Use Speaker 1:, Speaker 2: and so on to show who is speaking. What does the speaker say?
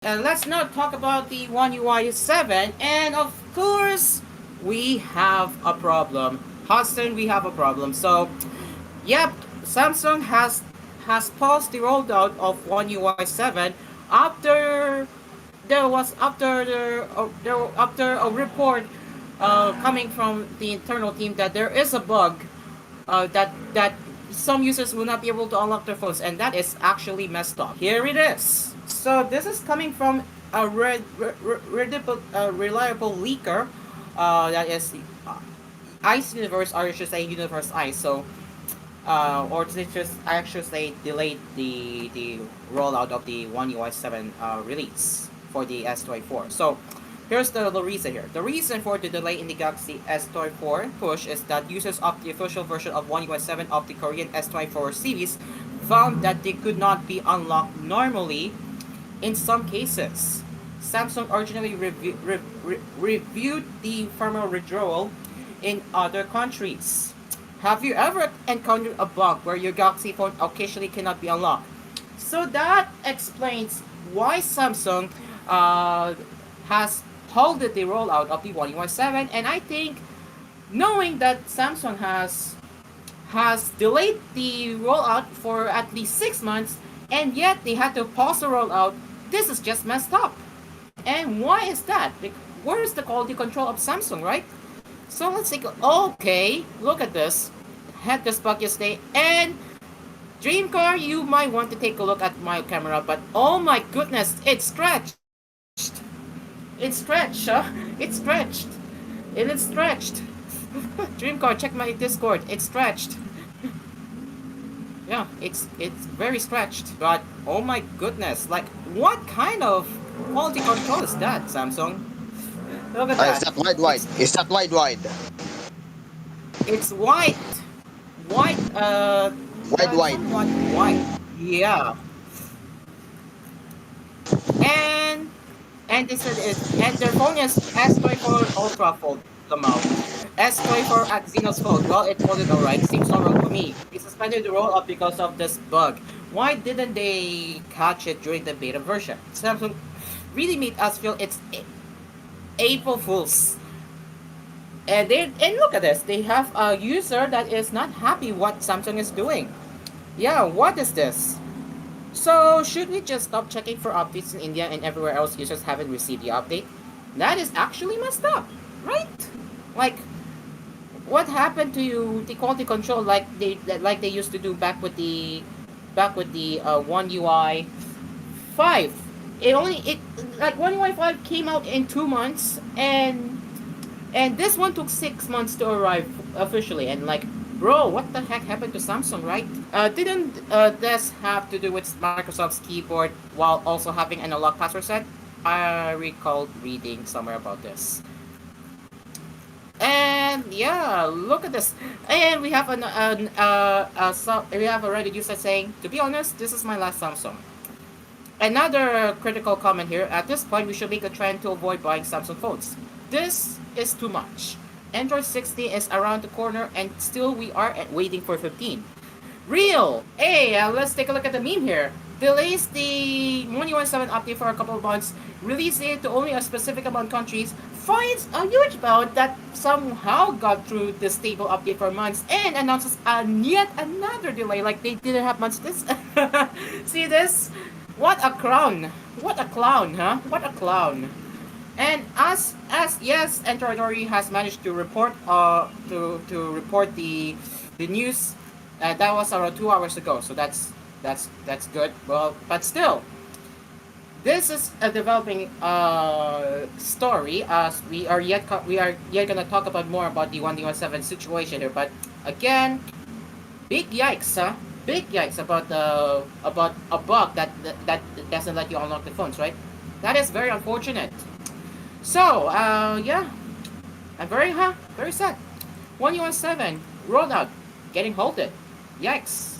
Speaker 1: And let's now talk about the One UI 7. And of course, we have a problem. Hudson, we have a problem. So, yep, Samsung has paused the rollout of One UI 7 after after a report coming from the internal team that there is a bug that some users will not be able to unlock their phones, and that is actually messed up. Here it is. So this is coming from a reliable leaker, that is Ice Universe, or I should say Universe Ice. So, or to just I should say delayed the rollout of the One UI 7 release for the S24. So here's the reason here. The reason for the delay in the Galaxy S24 push is that users of the official version of One UI 7 of the Korean S24 series found that they could not be unlocked normally in some cases. Samsung originally reviewed the firmware withdrawal in other countries. Have you ever encountered a bug where your Galaxy phone occasionally cannot be unlocked? So that explains why Samsung has halted the rollout of the One UI 7, and I think knowing that Samsung has delayed the rollout for at least 6 months, and yet they had to pause the rollout. This is just messed up. And why is that? Where is the quality control of Samsung, right? So let's take a, okay, look at this. Had this bug yesterday, and Dreamcar, you might want to take a look at my camera, but oh my goodness, it's stretched. It's stretched, huh? It's stretched. It is stretched. Dreamcar, check my Discord. It's stretched. Yeah, it's very stretched. But oh my goodness, like what kind of quality control is that, Samsung? Look at
Speaker 2: Is
Speaker 1: that.
Speaker 2: that wide wide?
Speaker 1: It's
Speaker 2: Is that wide wide?
Speaker 1: it's white. White
Speaker 2: Wide wide.
Speaker 1: somewhat white. Yeah. And this is and their phone is S24 Ultra Fold the mouth. S24 at Xenos Fold. Well, it folded alright. Seems normal to me. They suspended the rollout because of this bug. Why didn't they catch it during the beta version? Samsung really made us feel it's April Fools. And look at this. They have a user that is not happy what Samsung is doing. Yeah, what is this? So, should we just stop checking for updates in India and everywhere else users haven't received the update? That is actually messed up, right? Like, what happened to the quality control like they used to do back with the One UI 5? It like One UI 5 came out in 2 months, and this one took 6 months to arrive officially. And like, bro, what the heck happened to Samsung, right? Didn't this have to do with Microsoft's keyboard while also having an unlock password set? I recall reading somewhere about this. And yeah, look at this. And we have we have a Reddit user saying, to be honest, this is my last Samsung. Another critical comment here. At this point, we should make a trend to avoid buying Samsung phones. This is too much. Android 16 is around the corner, and still we are waiting for 15. Real! Hey, let's take a look at the meme here. Delays the One UI 7 update for a couple of months, release it to only a specific amount of countries, finds a huge amount that somehow got through the stable update for months, and announces yet another delay like they didn't have much this. See this? What a clown! What a clown, huh? What a clown! And as yes, Android has managed to report to report the news. That was around 2 hours ago, so that's good. Well, but still, this is a developing story. As we are yet gonna talk about more about the 1D17 situation here. But again, big yikes, huh? Big yikes about a bug that doesn't let you unlock the phones, right? That is very unfortunate. So, yeah, I'm very sad. 1UI 7 rolled out, getting halted. Yikes.